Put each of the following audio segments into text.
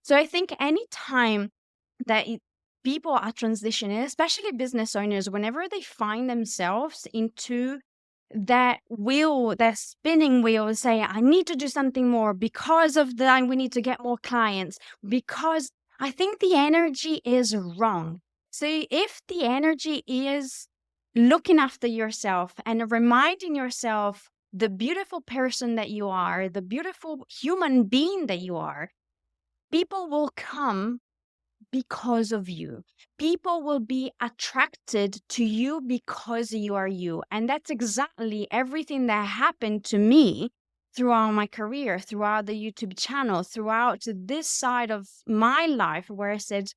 So I think any time that people are transitioning, especially business owners, whenever they find themselves into that wheel, that spinning wheel, say, I need to do something more because of that, we need to get more clients, because I think the energy is wrong. So if the energy is looking after yourself and reminding yourself the beautiful person that you are, the beautiful human being that you are, people will come because of you. People will be attracted to you because you are you. And that's exactly everything that happened to me throughout my career, throughout the YouTube channel, throughout this side of my life where I said,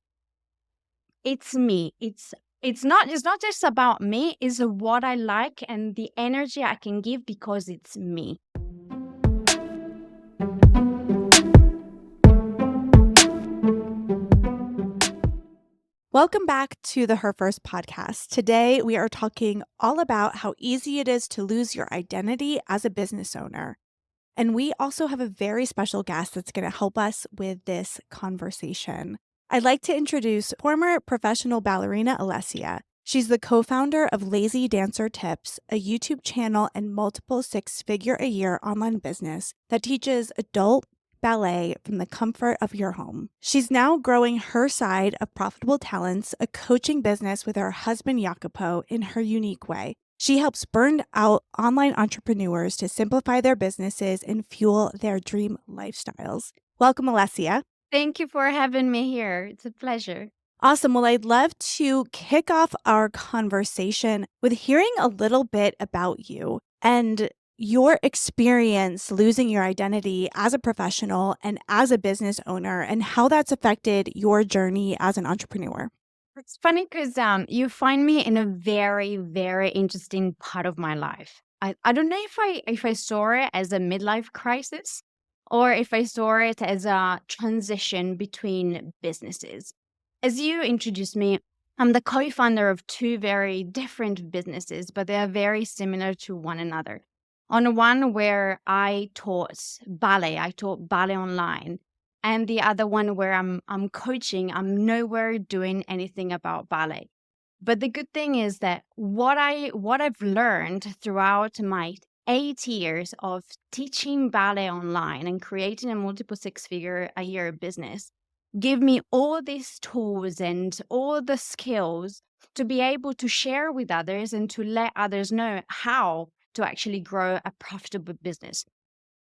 it's me. It's not just about me, it's what I like and the energy I can give because it's me. Welcome back to the Her First podcast. Today, we are talking all about how easy it is to lose your identity as a business owner. And we also have a very special guest that's going to help us with this conversation. I'd like to introduce former professional ballerina Alessia. She's the co-founder of Lazy Dancer Tips, a YouTube channel and multiple six-figure-a-year online business that teaches adult ballet from the comfort of your home. She's now growing her side of Profitable Talents, a coaching business with her husband Jacopo, in her unique way. She helps burned out online entrepreneurs to simplify their businesses and fuel their dream lifestyles. Welcome, Alessia. Thank you for having me here. It's a pleasure. Awesome. Well, I'd love to kick off our conversation with hearing a little bit about you and your experience losing your identity as a professional and as a business owner and how that's affected your journey as an entrepreneur. It's funny because you find me in a very, very interesting part of my life. I don't know if I saw it as a midlife crisis or if I saw it as a transition between businesses. As you introduced me, I'm the co-founder of two very different businesses, but they are very similar to one another. On one where I taught ballet online, and the other one where I'm coaching, I'm nowhere doing anything about ballet. But the good thing is that what I've learned throughout my 8 years of teaching ballet online and creating a multiple six-figure-a-year business give me all these tools and all the skills to be able to share with others and to let others know how to actually grow a profitable business.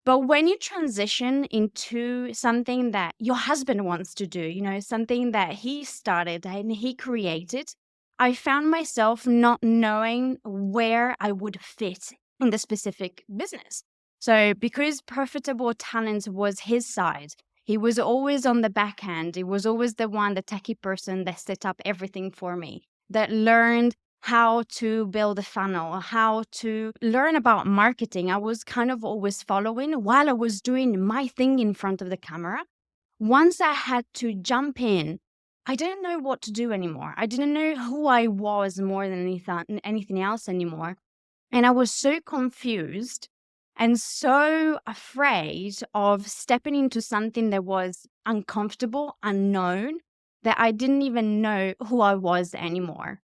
But when you transition into something that your husband wants to do, something that he started and he created, I found myself not knowing where I would fit in the specific business. So because Profitable Talents was his side, he was always on the back end. He was always the one, the techie person that set up everything for me, that learned how to build a funnel, how to learn about marketing. I was kind of always following while I was doing my thing in front of the camera. Once I had to jump in, I didn't know what to do anymore. I didn't know who I was more than anything else anymore. And I was so confused and so afraid of stepping into something that was uncomfortable, unknown, that I didn't even know who I was anymore.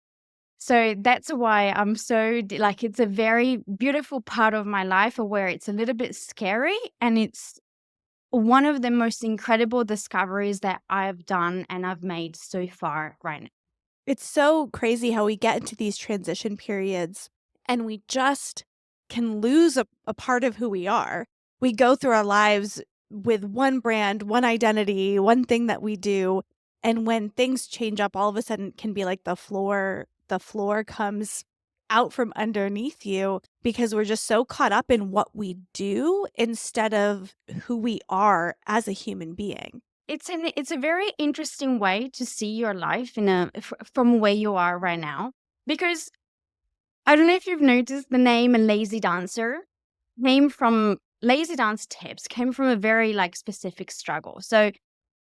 So that's why I'm so it's a very beautiful part of my life where it's a little bit scary, and it's one of the most incredible discoveries that I've done and I've made so far right now. It's so crazy how we get into these transition periods and we just can lose a part of who we are. We go through our lives with one brand, one identity, one thing that we do. And when things change up, all of a sudden it can be like the floor comes out from underneath you because we're just so caught up in what we do instead of who we are as a human being. It's a very interesting way to see your life from where you are right now, because I don't know if you've noticed the name Lazy Dancer Lazy Dance Tips came from a very specific struggle. So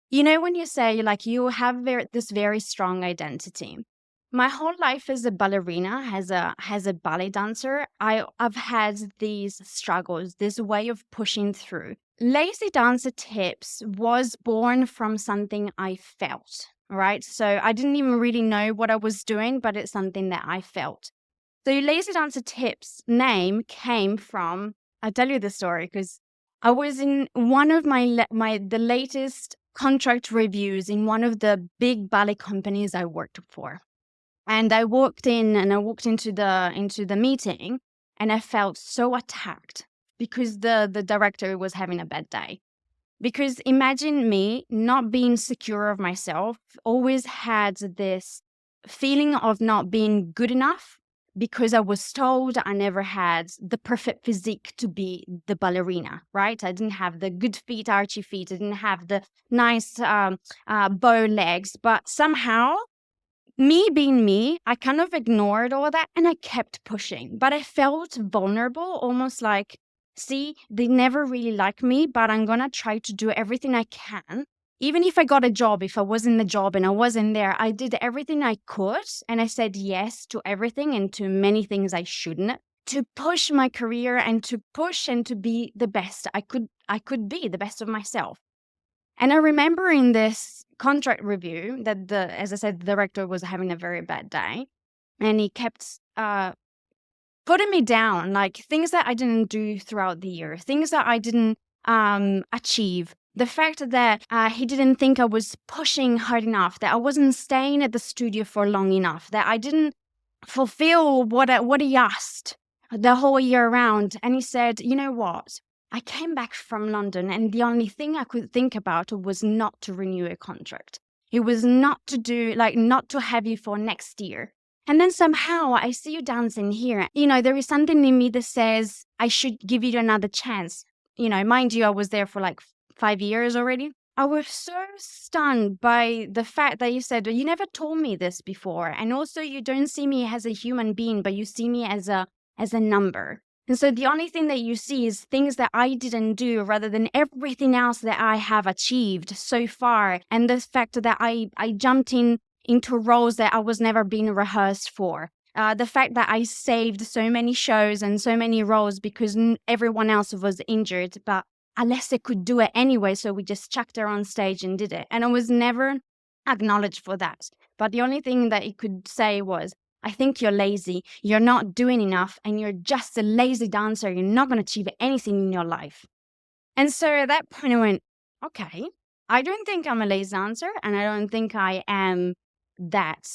when you say you have this very strong identity. My whole life as a ballerina, as a ballet dancer, I've had these struggles, this way of pushing through. Lazy Dancer Tips was born from something I felt, right? So I didn't even really know what I was doing, but it's something that I felt. So Lazy Dancer Tips name came from, I'll tell you the story because I was in one of the latest contract reviews in one of the big ballet companies I worked for. And I walked into the meeting and I felt so attacked because the director was having a bad day. Because imagine me not being secure of myself, always had this feeling of not being good enough because I was told I never had the perfect physique to be the ballerina, right? I didn't have the good feet, archy feet. I didn't have the nice bow legs, but somehow me being me, I kind of ignored all that and I kept pushing. But I felt vulnerable, almost like, see, they never really like me, but I'm going to try to do everything I can. Even if I got a job, if I was in the job and I wasn't there, I did everything I could. And I said yes to everything and to many things I shouldn't, to push my career and to push and to be the best I could be, the best of myself. And I remember in this contract review that as I said, the director was having a very bad day, and he kept putting me down, like things that I didn't do throughout the year, things that I didn't achieve. The fact that he didn't think I was pushing hard enough, that I wasn't staying at the studio for long enough, that I didn't fulfill what he asked the whole year round. And he said, you know what? I came back from London and the only thing I could think about was not to renew a contract. It was not to have you for next year. And then somehow I see you dancing here. There is something in me that says I should give you another chance. Mind you, I was there for like 5 years already. I was so stunned by the fact that you said, you never told me this before. And also you don't see me as a human being, but you see me as a number. And so the only thing that you see is things that I didn't do rather than everything else that I have achieved so far. And the fact that I jumped into roles that I was never being rehearsed for. The fact that I saved so many shows and so many roles because everyone else was injured, but Alessia could do it anyway, so we just chucked her on stage and did it. And I was never acknowledged for that. But the only thing that he could say was, I think you're lazy, you're not doing enough, and you're just a lazy dancer. You're not going to achieve anything in your life. And so at that point, I went, okay, I don't think I'm a lazy dancer, and I don't think I am that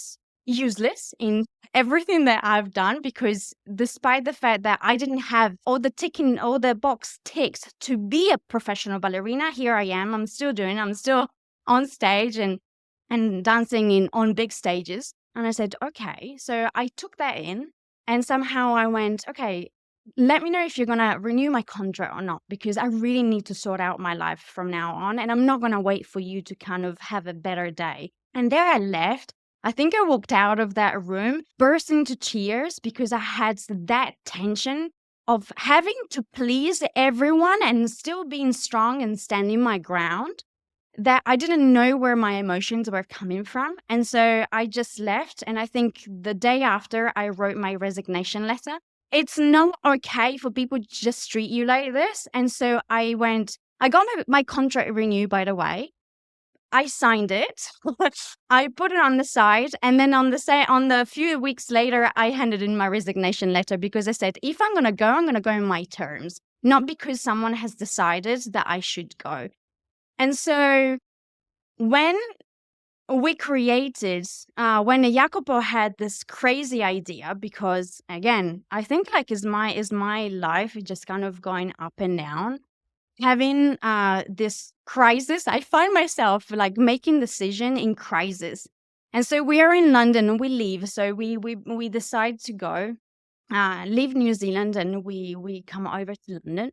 useless in everything that I've done, because despite the fact that I didn't have all the box ticked to be a professional ballerina, here I am. I'm still on stage and dancing on big stages. And I said, okay. So I took that in and somehow I went, okay, let me know if you're going to renew my contract or not, because I really need to sort out my life from now on. And I'm not going to wait for you to kind of have a better day. And there I left. I think I walked out of that room, burst into tears because I had that tension of having to please everyone and still being strong and standing my ground, that I didn't know where my emotions were coming from. And so I just left. And I think the day after, I wrote my resignation letter. It's not okay for people to just treat you like this. And so I got my contract renewed, by the way. I signed it. I put it on the side. And then on the few weeks later, I handed in my resignation letter because I said, if I'm going to go on my terms, not because someone has decided that I should go. And so when we created, when Jacopo had this crazy idea, because again, I think is my life just kind of going up and down, having this crisis. I find myself like making decision in crisis. And so we are in London and we leave. So we decide to go, leave New Zealand, and we come over to London.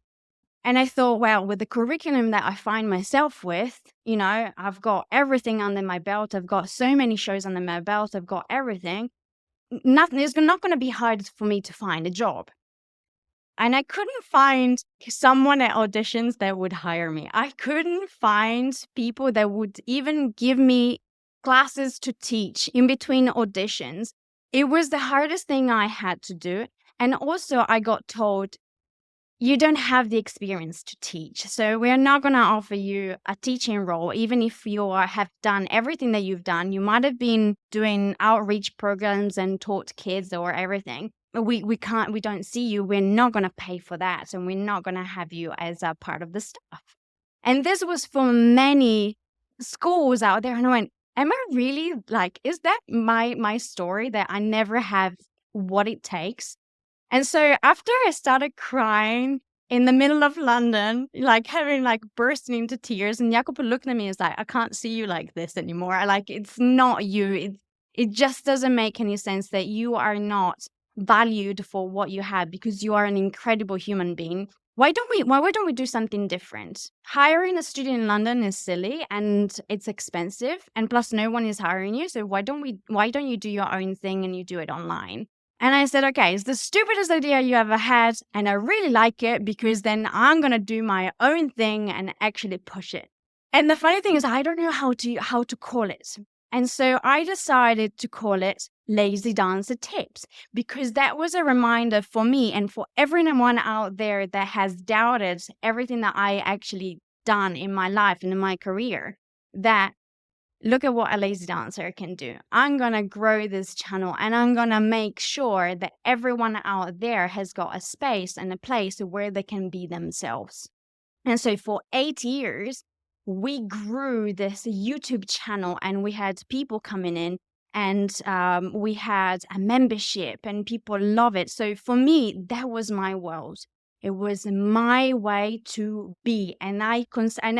And I thought, well, with the curriculum that I find myself with, I've got everything under my belt. I've got so many shows under my belt. I've got everything. It's not going to be hard for me to find a job. And I couldn't find someone at auditions that would hire me. I couldn't find people that would even give me classes to teach in between auditions. It was the hardest thing I had to do. And also I got told, you don't have the experience to teach. So we're not going to offer you a teaching role, even if have done everything that you've done. You might have been doing outreach programs and taught kids or everything. But we don't see you. We're not going to pay for that. And we're not going to have you as a part of the staff. And this was for many schools out there. And I went, am I really is that my story, that I never have what it takes? And so after I started crying in the middle of London, bursting into tears, and Jacopo looked at me and was like, I can't see you like this anymore. It's not you. It just doesn't make any sense that you are not valued for what you have, because you are an incredible human being. Why don't we do something different? Hiring a studio in London is silly and it's expensive, and plus no one is hiring you. So why don't you do your own thing and you do it online? And I said, okay, it's the stupidest idea you ever had, and I really like it, because then I'm going to do my own thing and actually push it. And the funny thing is, I don't know how to call it. And so I decided to call it Lazy Dancer Tips, because that was a reminder for me and for everyone out there that has doubted everything that I actually done in my life and in my career, that look at what a lazy dancer can do. I'm going to grow this channel, and I'm going to make sure that everyone out there has got a space and a place where they can be themselves. And so for 8 years, we grew this YouTube channel, and we had people coming in, and we had a membership, and people love it. So for me, that was my world. It was my way to be. And I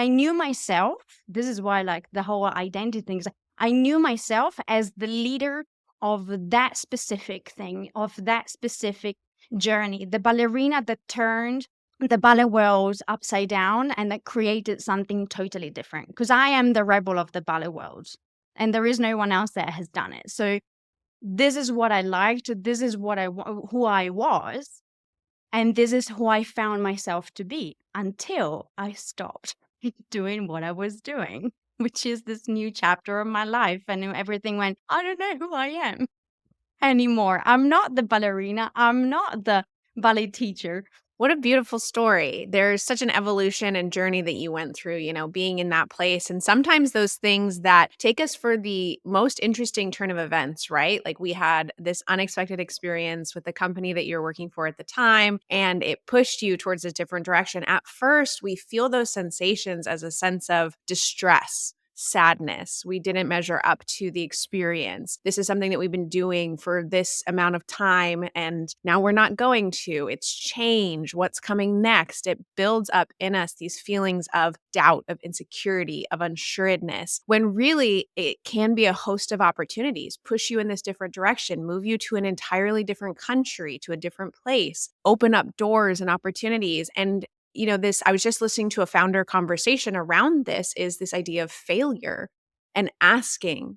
knew myself. This is why the whole identity things, I knew myself as the leader of that specific thing, of that specific journey, the ballerina that turned the ballet world upside down and that created something totally different. Because I am the rebel of the ballet world, and there is no one else that has done it. So this is what I liked. This is who I was. And this is who I found myself to be, until I stopped doing what I was doing, which is this new chapter of my life. And everything went, I don't know who I am anymore. I'm not the ballerina. I'm not the ballet teacher. What a beautiful story. There's such an evolution and journey that you went through, being in that place. And sometimes those things that take us for the most interesting turn of events, right? Like we had this unexpected experience with the company that you're working for at the time, and it pushed you towards a different direction. At first, we feel those sensations as a sense of distress, sadness. We didn't measure up to the experience. This is something that we've been doing for this amount of time, and now we're not going to. It's change. What's coming next? It builds up in us these feelings of doubt, of insecurity, of unsureness, when really it can be a host of opportunities, push you in this different direction, move you to an entirely different country, to a different place, open up doors and opportunities. And I was just listening to a founder conversation around this, is this idea of failure and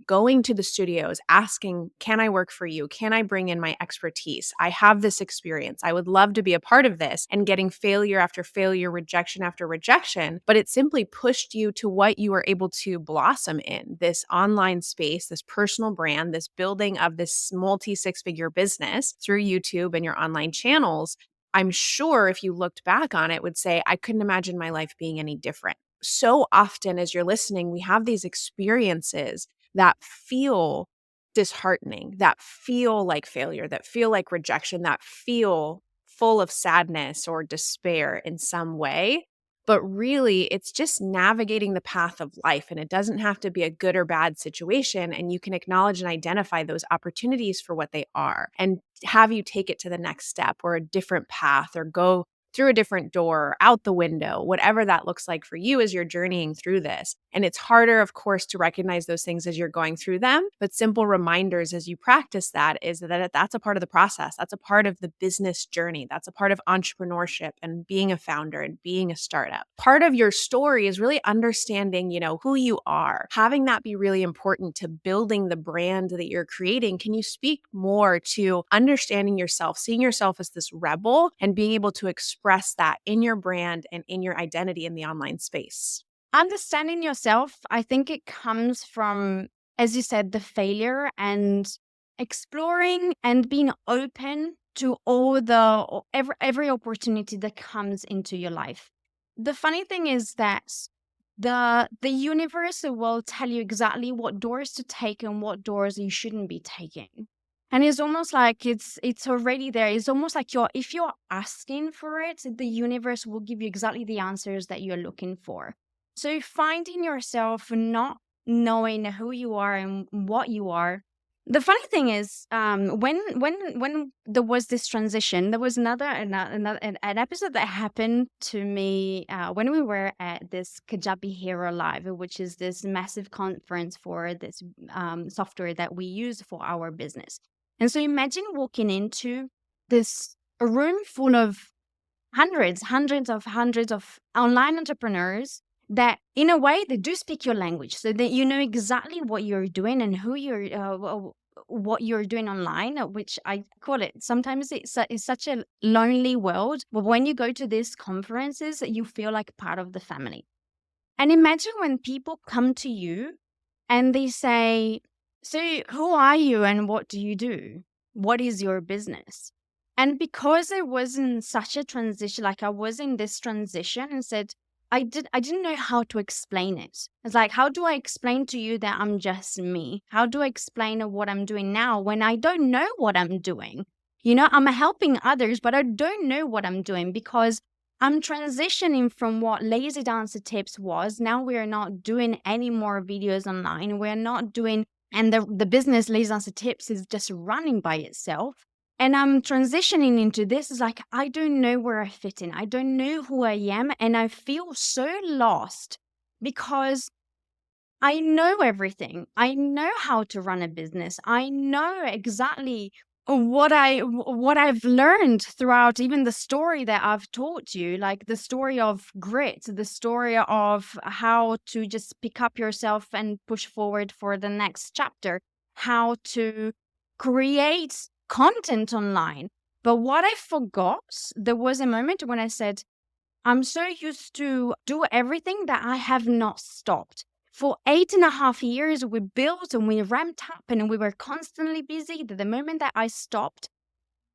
going to the studios, asking, can I work for you? Can I bring in my expertise? I have this experience. I would love to be a part of this, and getting failure after failure, rejection after rejection. But it simply pushed you to what you were able to blossom in, this online space, this personal brand, this building of this multi-six-figure business through YouTube and your online channels. I'm sure if you looked back on it, would say, I couldn't imagine my life being any different. So often as you're listening, we have these experiences that feel disheartening, that feel like failure, that feel like rejection, that feel full of sadness or despair in some way. But really, it's just navigating the path of life, and it doesn't have to be a good or bad situation. And you can acknowledge and identify those opportunities for what they are, and have you take it to the next step or a different path, or go through a different door, out the window, whatever that looks like for you as you're journeying through this. And it's harder, of course, to recognize those things as you're going through them. But simple reminders as you practice that is that that's a part of the process. That's a part of the business journey. That's a part of entrepreneurship and being a founder and being a startup. Part of your story is really understanding, who you are, having that be really important to building the brand that you're creating. Can you speak more to understanding yourself, seeing yourself as this rebel, and being able to express that in your brand and in your identity in the online space? Understanding yourself, I think it comes from, as you said, the failure, and exploring and being open to every opportunity that comes into your life. The funny thing is that the universe will tell you exactly what doors to take and what doors you shouldn't be taking. And it's almost like it's already there. It's almost like if you're asking for it, the universe will give you exactly the answers that you're looking for. So finding yourself not knowing who you are and what you are. The funny thing is, when there was this transition, there was an episode that happened to me when we were at this Kajabi Hero Live, which is this massive conference for this software that we use for our business. And so imagine walking into this room full of hundreds of online entrepreneurs that, in a way, they do speak your language, so that you know exactly what you're doing and who what you're doing online, which I call it. Sometimes it's such a lonely world, but when you go to these conferences, you feel like part of the family. And imagine when people come to you and they say, so who are you and what do you do? What is your business? And because it wasn't such a transition, like I was in this transition and said, I didn't know how to explain it. It's like, how do I explain to you that I'm just me? How do I explain what I'm doing now when I don't know what I'm doing? You know, I'm helping others, but I don't know what I'm doing because I'm transitioning from what Lazy Dancer Tips was. Now we're not doing any more videos online. We're not doing, and the business Lazy Dancer Tips is just running by itself. And I'm transitioning into this. It's like, I don't know where I fit in. I don't know who I am. And I feel so lost because I know everything. I know how to run a business. I know exactly what I've learned throughout even the story that I've taught you, like the story of grit, the story of how to just pick up yourself and push forward for the next chapter, how to create content online. But what I forgot, there was a moment when I said, I'm so used to do everything that I have not stopped. For 8.5 years, we built and we ramped up and we were constantly busy. The moment that I stopped,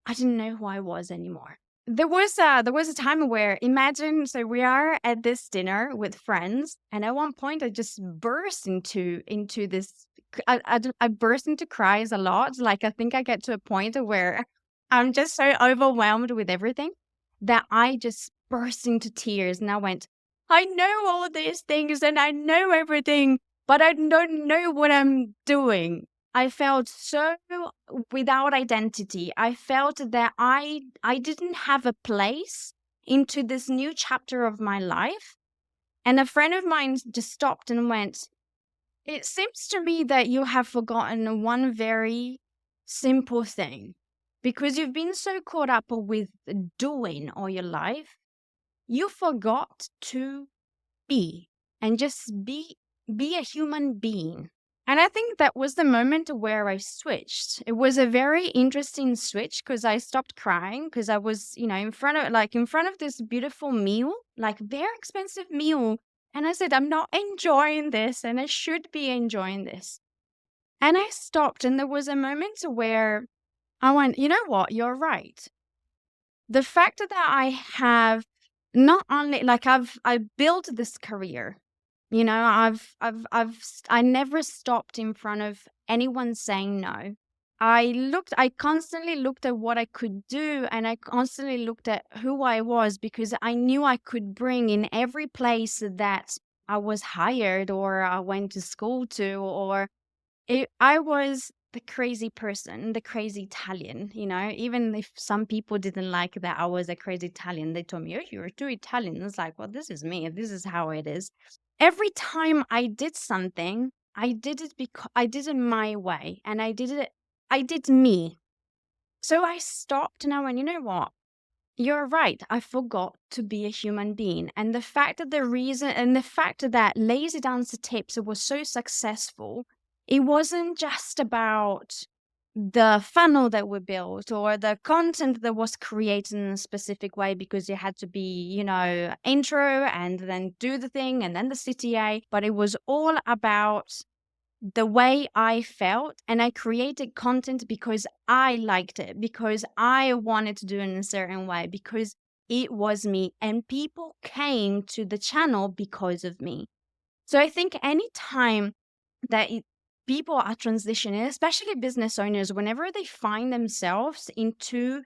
I didn't know who I was anymore. There was a time where, imagine, so we are at this dinner with friends, and at one point I just burst into this. I burst into cries a lot. Like, I think I get to a point where I'm just so overwhelmed with everything that I just burst into tears, and I went, I know all these things and I know everything, but I don't know what I'm doing. I felt so without identity. I felt that I didn't have a place into this new chapter of my life. And a friend of mine just stopped and went, it seems to me that you have forgotten one very simple thing. Because you've been so caught up with doing all your life, you forgot to be and just be a human being. And I think that was the moment where I switched. It was a very interesting switch because I stopped crying because I was, in front of this beautiful meal, like very expensive meal. And I said, I'm not enjoying this and I should be enjoying this. And I stopped, and there was a moment where I went, you know what? You're right. The fact that I have not only I built this career, I never stopped in front of anyone saying no. I constantly looked at what I could do, and I constantly looked at who I was because I knew I could bring in every place that I was hired or I went to school to, or I was the crazy person, the crazy Italian, even if some people didn't like that I was a crazy Italian, they told me, oh, you're too Italian. It's like, well, this is me. This is how it is. Every time I did something, I did it because I did it my way, and I did me. So I stopped and I went, you know what? You're right. I forgot to be a human being. And the fact that Lazy Dancer Tips was so successful, it wasn't just about the funnel that we built or the content that was created in a specific way because you had to be, intro and then do the thing and then the CTA. But it was all about the way I felt, and I created content because I liked it, because I wanted to do it in a certain way, because it was me, and people came to the channel because of me. So I think anytime that people are transitioning, especially business owners, whenever they find themselves into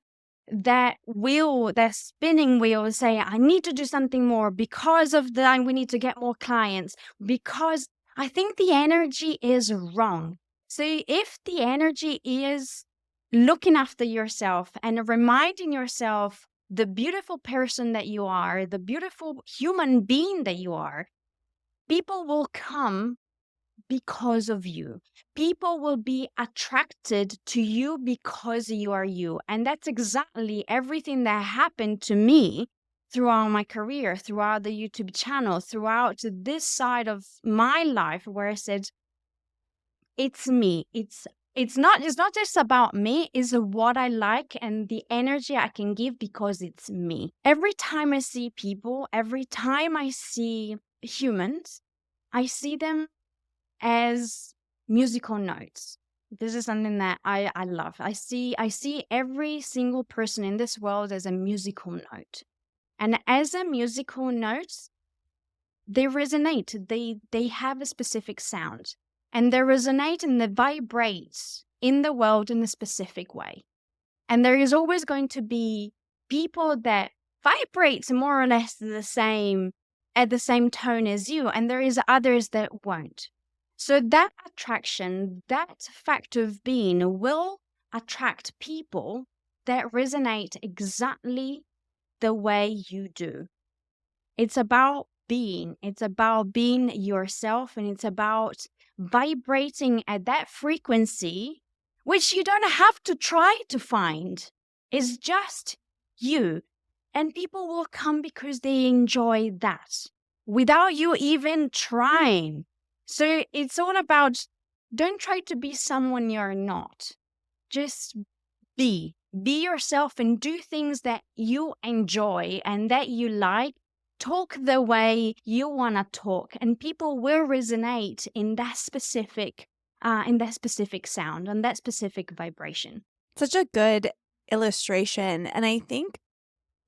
that wheel, that spinning wheel, say, I need to do something more because of that, we need to get more clients, because I think the energy is wrong. So if the energy is looking after yourself and reminding yourself the beautiful person that you are, the beautiful human being that you are, people will come because of you. People will be attracted to you because you are you. And that's exactly everything that happened to me throughout my career, throughout the YouTube channel, throughout this side of my life, where I said, it's me. It's not just about me, it's what I like and the energy I can give because it's me. Every time I see people, every time I see humans, I see them as musical notes. This is something that I love. I see every single person in this world as a musical note. And as a musical note, they resonate. They have a specific sound. And they resonate and they vibrate in the world in a specific way. And there is always going to be people that vibrate more or less at the same tone as you, and there is others that won't. So that attraction, that fact of being will attract people that resonate exactly the way you do. It's about being yourself, and it's about vibrating at that frequency, which you don't have to try to find. It's just you. And people will come because they enjoy that without you even trying. So it's all about, don't try to be someone you're not. Just be yourself and do things that you enjoy and that you like. Talk the way you want to talk, and people will resonate in that specific sound and that specific vibration. Such a good illustration. And I think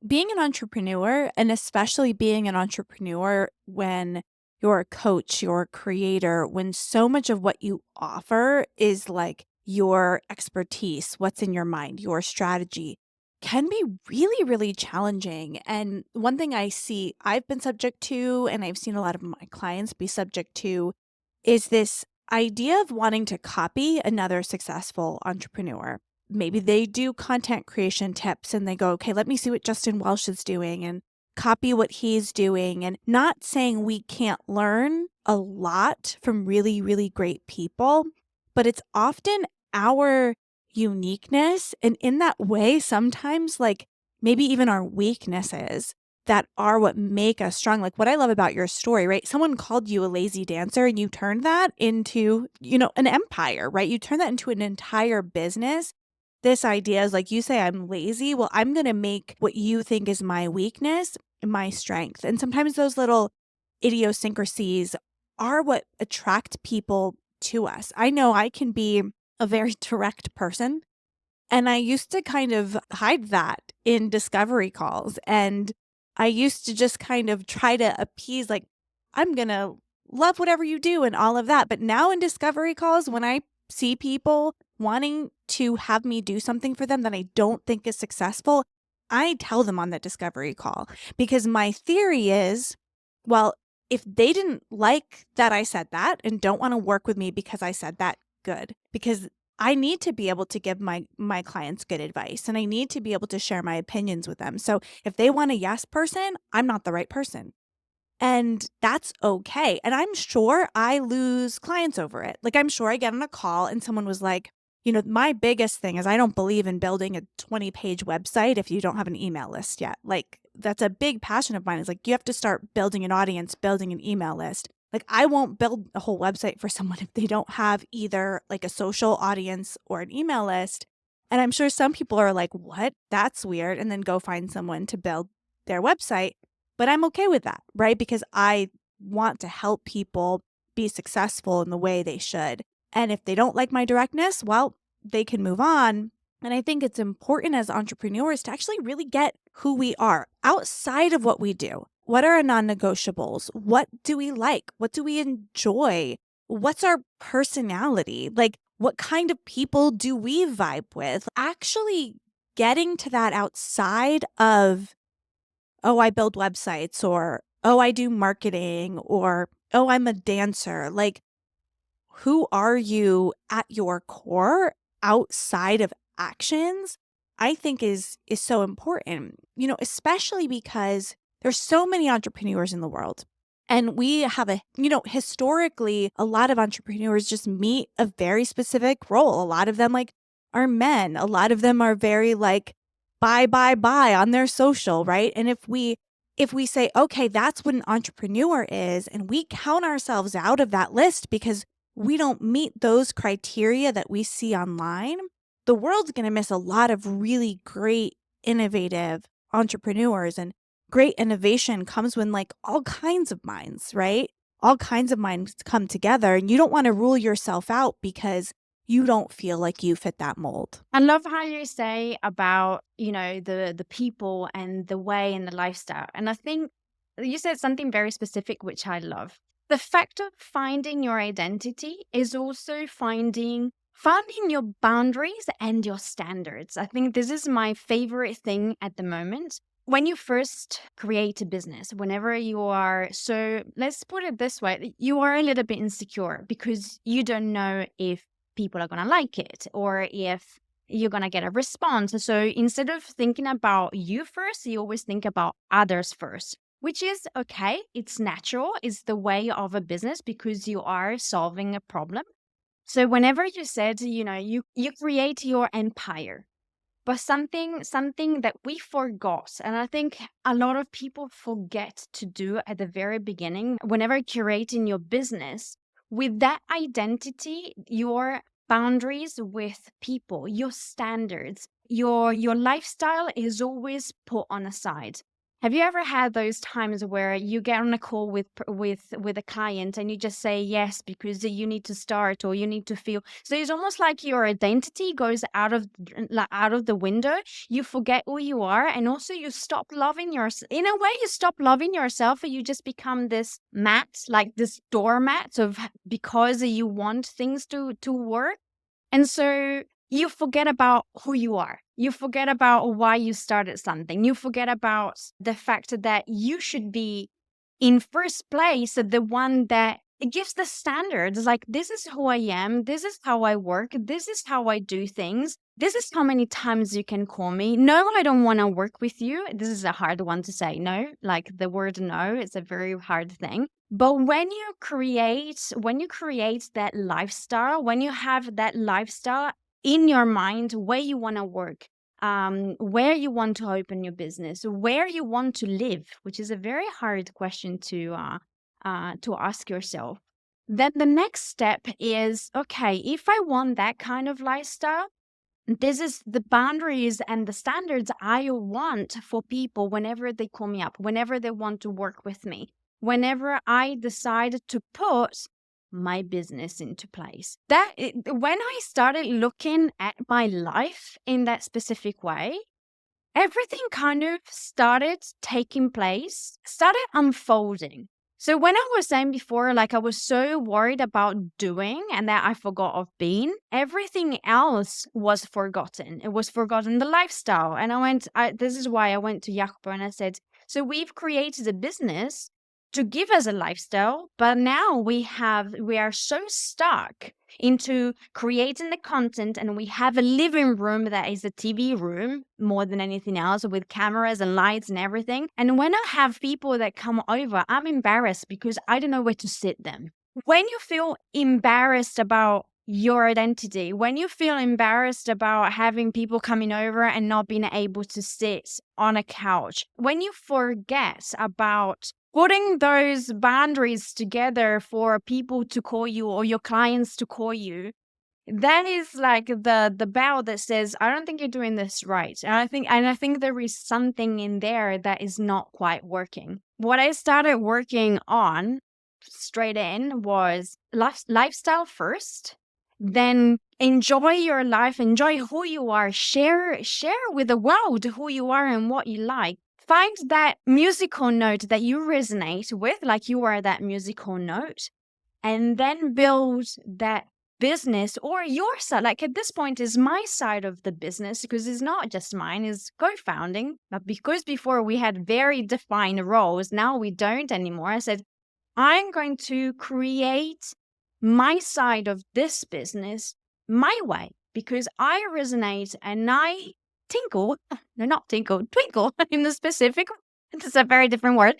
being an entrepreneur, and especially being an entrepreneur when you're a coach, you're a creator, when so much of what you offer is like your expertise, what's in your mind, your strategy, can be really, really challenging. And one thing I see I've been subject to, and I've seen a lot of my clients be subject to, is this idea of wanting to copy another successful entrepreneur. Maybe they do content creation tips and they go, okay, let me see what Justin Welsh is doing and copy what he's doing. And not saying we can't learn a lot from really, really great people, but it's often our uniqueness. And in that way, sometimes like maybe even our weaknesses that are what make us strong. Like what I love about your story, right? Someone called you a lazy dancer and you turned that into, an empire, right? You turned that into an entire business. This idea is like, you say I'm lazy. Well, I'm going to make what you think is my weakness my strength. And sometimes those little idiosyncrasies are what attract people to us. I know I can be a very direct person, and I used to kind of hide that in discovery calls. And I used to just kind of try to appease, like, I'm going to love whatever you do and all of that. But now in discovery calls, when I see people wanting to have me do something for them that I don't think is successful, I tell them on that discovery call, because my theory is, well, if they didn't like that I said that and don't want to work with me because I said that, good. Because I need to be able to give my clients good advice, and I need to be able to share my opinions with them. So if they want a yes person, I'm not the right person. And that's okay. And I'm sure I lose clients over it. Like, I'm sure I get on a call and someone was like, my biggest thing is I don't believe in building a 20-page website if you don't have an email list yet. Like, that's a big passion of mine. It's like, you have to start building an audience, building an email list. Like, I won't build a whole website for someone if they don't have either like a social audience or an email list. And I'm sure some people are like, what? That's weird. And then go find someone to build their website. But I'm okay with that, right? Because I want to help people be successful in the way they should. And if they don't like my directness, well, they can move on. And I think it's important as entrepreneurs to actually really get who we are outside of what we do. What are our non-negotiables? What do we like? What do we enjoy? What's our personality? Like, what kind of people do we vibe with? Actually getting to that outside of, oh, I build websites, or, oh, I do marketing, or, oh, I'm a dancer. Like, who are you at your core outside of actions, I think is so important, especially because there's so many entrepreneurs in the world. And we have historically, a lot of entrepreneurs just meet a very specific role. A lot of them are men. A lot of them are very buy on their social, right? And if we say, okay, that's what an entrepreneur is, and we count ourselves out of that list because we don't meet those criteria that we see online, the world's going to miss a lot of really great, innovative entrepreneurs. And great innovation comes when all kinds of minds, right? All kinds of minds come together, and you don't want to rule yourself out because you don't feel like you fit that mold. I love how you say about, the people and the way and the lifestyle. And I think you said something very specific, which I love. The fact of finding your identity is also finding your boundaries and your standards. I think this is my favorite thing at the moment. When you first create a business, whenever you are, so let's put it this way, you are a little bit insecure because you don't know if people are going to like it or if you're going to get a response. So instead of thinking about you first, you always think about others first, which is okay. It's natural. It's the way of a business because you are solving a problem. So whenever you said, you create your empire, but something that we forgot, and I think a lot of people forget to do at the very beginning, whenever curating your business, with that identity, your boundaries with people, your standards, your lifestyle is always put on a side. Have you ever had those times where you get on a call with a client and you just say yes because you need to start or you need to feel? So it's almost like your identity goes out of the window. You forget who you are, and also you stop loving yourself. In a way, you stop loving yourself, and you just become this mat, like this doormat because you want things to work, and so you forget about who you are. You forget about why you started something. You forget about the fact that you should be in first place, the one that gives the standards. Like, this is who I am. This is how I work. This is how I do things. This is how many times you can call me. No, I don't want to work with you. This is a hard one to say. No, like the word no, it's a very hard thing. But when you create that lifestyle, when you have that lifestyle in your mind, where you want to work, where you want to open your business, where you want to live, which is a very hard question to ask yourself. Then the next step is, okay, if I want that kind of lifestyle, this is the boundaries and the standards I want for people whenever they call me up, whenever they want to work with me, whenever I decide to put my business into place. When I started looking at my life in that specific way, everything kind of started taking place, started unfolding. So when I was saying before, I was so worried about doing and that I forgot of being, everything else was forgotten. It was forgotten, the lifestyle. And this is why I went to Jacopo and I said, so we've created a business to give us a lifestyle, but now we are so stuck into creating the content, and we have a living room that is a TV room more than anything else, with cameras and lights and everything. And when I have people that come over, I'm embarrassed because I don't know where to sit them. When you feel embarrassed about your identity, when you feel embarrassed about having people coming over and not being able to sit on a couch, when you forget about putting those boundaries together for people to call you or your clients to call you, that is like the bell that says, I don't think you're doing this right. And I think there is something in there that is not quite working. What I started working on straight in was lifestyle first, then enjoy your life, enjoy who you are, share with the world who you are and what you like. Find that musical note that you resonate with, like you are that musical note, and then build that business or your side. Like at this point is my side of the business, because it's not just mine, is co-founding. But because before we had very defined roles, now we don't anymore. I said, I'm going to create my side of this business my way, because I resonate and I tinkle, no, not tinkle, twinkle in the specific. It's a very different word.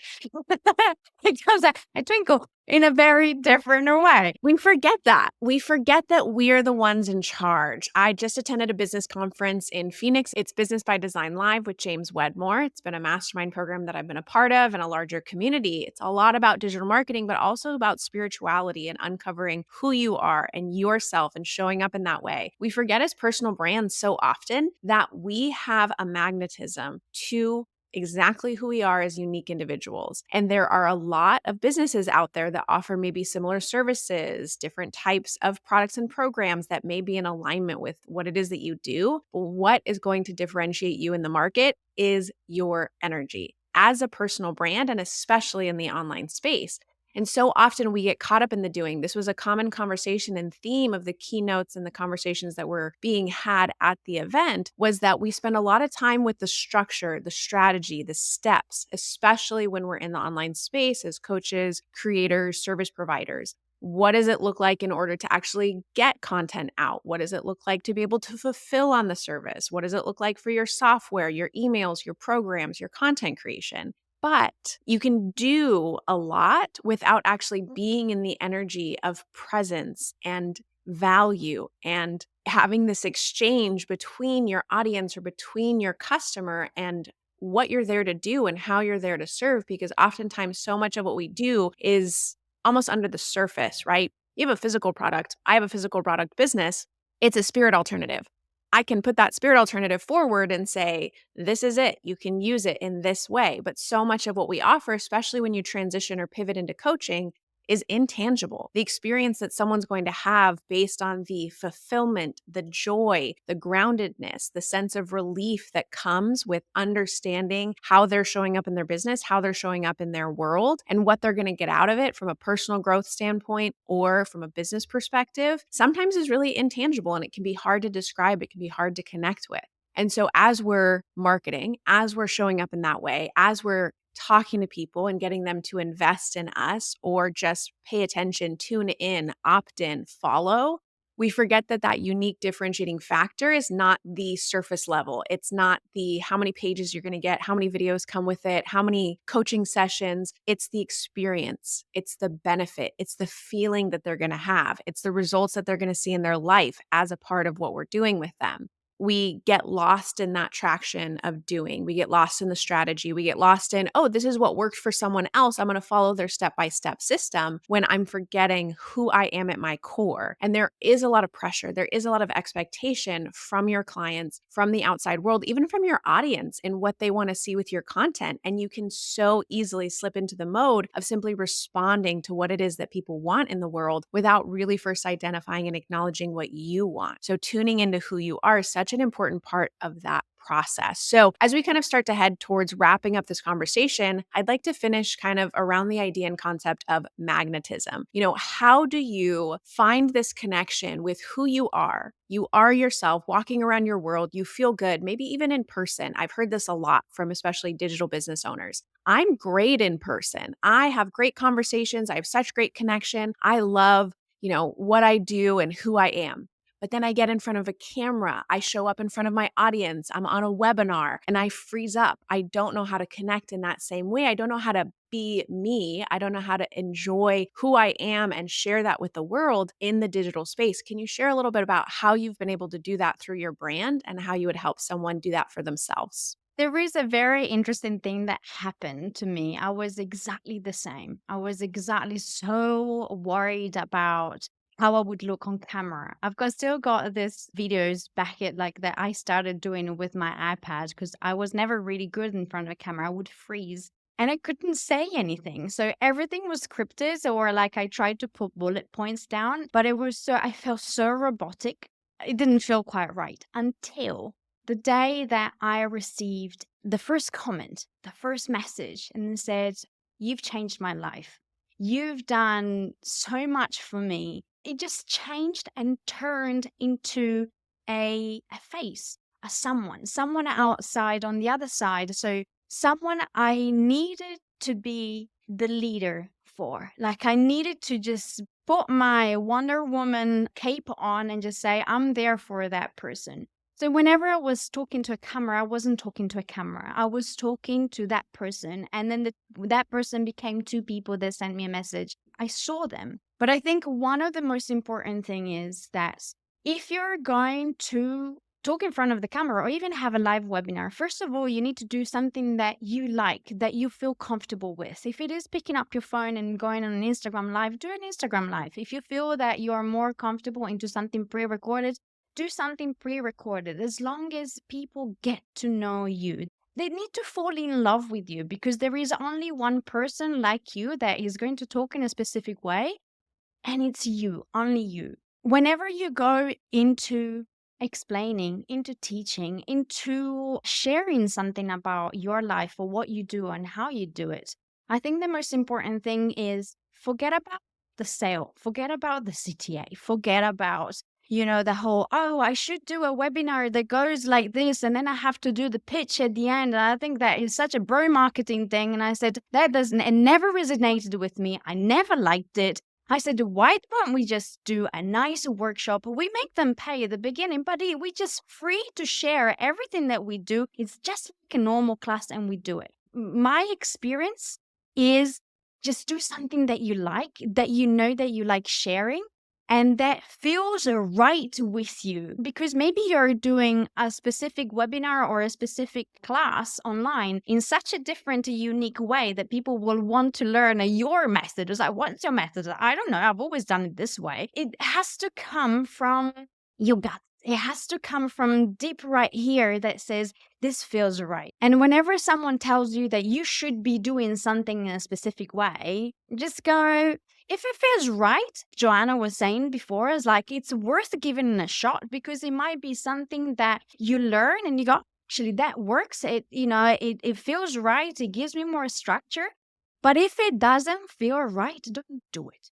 It comes out, I twinkle in a very different way. We forget that. We forget that we're the ones in charge. I just attended a business conference in Phoenix. It's Business by Design Live with James Wedmore. It's been a mastermind program that I've been a part of and a larger community. It's a lot about digital marketing, but also about spirituality and uncovering who you are and yourself and showing up in that way. We forget as personal brands so often that we have a magnetism to exactly who we are as unique individuals. And there are a lot of businesses out there that offer maybe similar services, different types of products and programs that may be in alignment with what it is that you do. What is going to differentiate you in the market is your energy as a personal brand, and especially in the online space. And so often we get caught up in the doing. This was a common conversation and theme of the keynotes and the conversations that were being had at the event, was that we spend a lot of time with the structure, the strategy, the steps, especially when we're in the online space as coaches, creators, service providers. What does it look like in order to actually get content out? What does it look like to be able to fulfill on the service? What does it look like for your software, your emails, your programs, your content creation? But you can do a lot without actually being in the energy of presence and value and having this exchange between your audience or between your customer and what you're there to do and how you're there to serve. Because oftentimes, so much of what we do is almost under the surface, right? You have a physical product. I have a physical product business. It's a spirit alternative. I can put that spirit alternative forward and say, this is it. You can use it in this way. But so much of what we offer, especially when you transition or pivot into coaching, is intangible. The experience that someone's going to have based on the fulfillment, the joy, the groundedness, the sense of relief that comes with understanding how they're showing up in their business, how they're showing up in their world, and what they're going to get out of it from a personal growth standpoint or from a business perspective, sometimes is really intangible, and it can be hard to describe. It can be hard to connect with. And so as we're marketing, as we're showing up in that way, as we're talking to people and getting them to invest in us or just pay attention, tune in, opt in, follow, we forget that that unique differentiating factor is not the surface level. It's not the how many pages you're going to get, how many videos come with it, how many coaching sessions. It's the experience. It's the benefit. It's the feeling that they're going to have. It's the results that they're going to see in their life as a part of what we're doing with them. We get lost in that traction of doing. We get lost in the strategy. We get lost in, oh, this is what worked for someone else. I'm going to follow their step-by-step system, when I'm forgetting who I am at my core. And there is a lot of pressure. There is a lot of expectation from your clients, from the outside world, even from your audience in what they want to see with your content. And you can so easily slip into the mode of simply responding to what it is that people want in the world without really first identifying and acknowledging what you want. So tuning into who you are is such an important part of that process. So as we kind of start to head towards wrapping up this conversation, I'd like to finish kind of around the idea and concept of magnetism. How do you find this connection with who you are? You are yourself walking around your world. You feel good, maybe even in person. I've heard this a lot from especially digital business owners. I'm great in person. I have great conversations. I have such great connection. I love, what I do and who I am. But then I get in front of a camera. I show up in front of my audience. I'm on a webinar and I freeze up. I don't know how to connect in that same way. I don't know how to be me. I don't know how to enjoy who I am and share that with the world in the digital space. Can you share a little bit about how you've been able to do that through your brand and how you would help someone do that for themselves? There is a very interesting thing that happened to me. I was exactly the same. I was exactly so worried about how I would look on camera. Still got this videos back at that I started doing with my iPad, because I was never really good in front of a camera. I would freeze. and I couldn't say anything. So everything was scripted, or like I tried to put bullet points down, but I felt so robotic. It didn't feel quite right until the day that I received the first comment, the first message, and it said, "You've changed my life. You've done so much for me." It just changed and turned into a face, someone outside on the other side. So someone I needed to be the leader for. Like I needed to just put my Wonder Woman cape on and just say, I'm there for that person. So whenever I was talking to a camera, I wasn't talking to a camera. I was talking to that person. And then that person became two people that sent me a message. I saw them. But I think one of the most important thing is that if you're going to talk in front of the camera or even have a live webinar, first of all, you need to do something that you like, that you feel comfortable with. If it is picking up your phone and going on an Instagram live, do an Instagram live. If you feel that you are more comfortable into something pre-recorded, do something pre-recorded. As long as people get to know you, they need to fall in love with you, because there is only one person like you that is going to talk in a specific way, and it's you, only you. Whenever you go into explaining, into teaching, into sharing something about your life or what you do and how you do it, I think the most important thing is forget about the sale, forget about the CTA, forget about, the whole, oh, I should do a webinar that goes like this and then I have to do the pitch at the end. And I think that is such a bro marketing thing. And I said, it never resonated with me. I never liked it. I said, why don't we just do a nice workshop? We make them pay at the beginning, but we just free to share everything that we do. It's just like a normal class and we do it. My experience is just do something that you like, that that you like sharing, and that feels right with you. Because maybe you're doing a specific webinar or a specific class online in such a different, unique way that people will want to learn your method. It's like, what's your method? I don't know. I've always done it this way. It has to come from your gut. It has to come from deep right here that says, this feels right. And whenever someone tells you that you should be doing something in a specific way, just go, if it feels right, Joanna was saying before, is like, it's worth giving it a shot, because it might be something that you learn and you go, actually, that works. It feels right. It gives me more structure. But if it doesn't feel right, don't do it.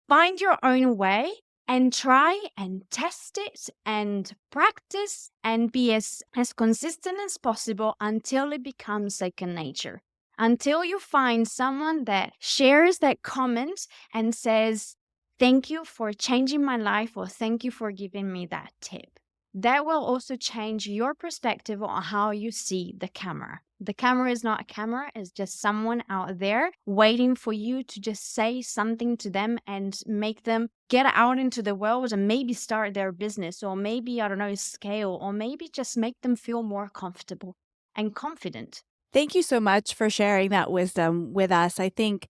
Find your own way and try and test it and practice and be as consistent as possible until it becomes second nature. Until you find someone that shares that comment and says, thank you for changing my life, or thank you for giving me that tip. That will also change your perspective on how you see the camera. The camera is not a camera, it's just someone out there waiting for you to just say something to them and make them get out into the world and maybe start their business, or maybe, I don't know, scale, or maybe just make them feel more comfortable and confident. Thank you so much for sharing that wisdom with us. I think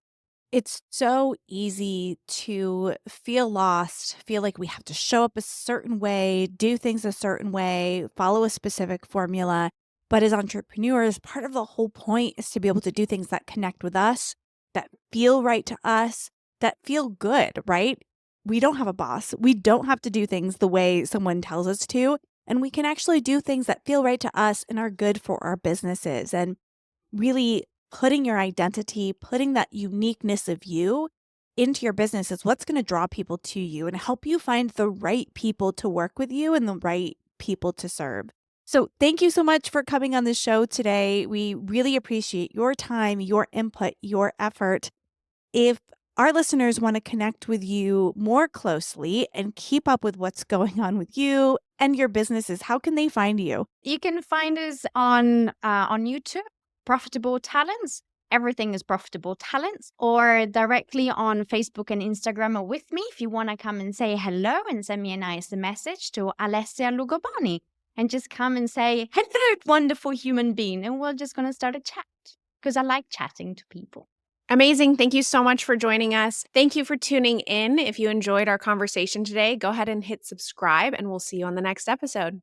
it's so easy to feel lost, feel like we have to show up a certain way, do things a certain way, follow a specific formula. But as entrepreneurs, part of the whole point is to be able to do things that connect with us, that feel right to us, that feel good, right? We don't have a boss. We don't have to do things the way someone tells us to. And we can actually do things that feel right to us and are good for our businesses. And really putting your identity, putting that uniqueness of you into your business is what's going to draw people to you and help you find the right people to work with you and the right people to serve. So thank you so much for coming on the show today. We really appreciate your time, your input, your effort. If our listeners want to connect with you more closely and keep up with what's going on with you and your businesses, how can they find you? You can find us on YouTube, Profitable Talents. Everything is Profitable Talents, or directly on Facebook and Instagram with me if you want to come and say hello and send me a nice message to Alessia Lupoboni, and just come and say, hello, wonderful human being. And we're just going to start a chat, because I like chatting to people. Amazing. Thank you so much for joining us. Thank you for tuning in. If you enjoyed our conversation today, go ahead and hit subscribe, and we'll see you on the next episode.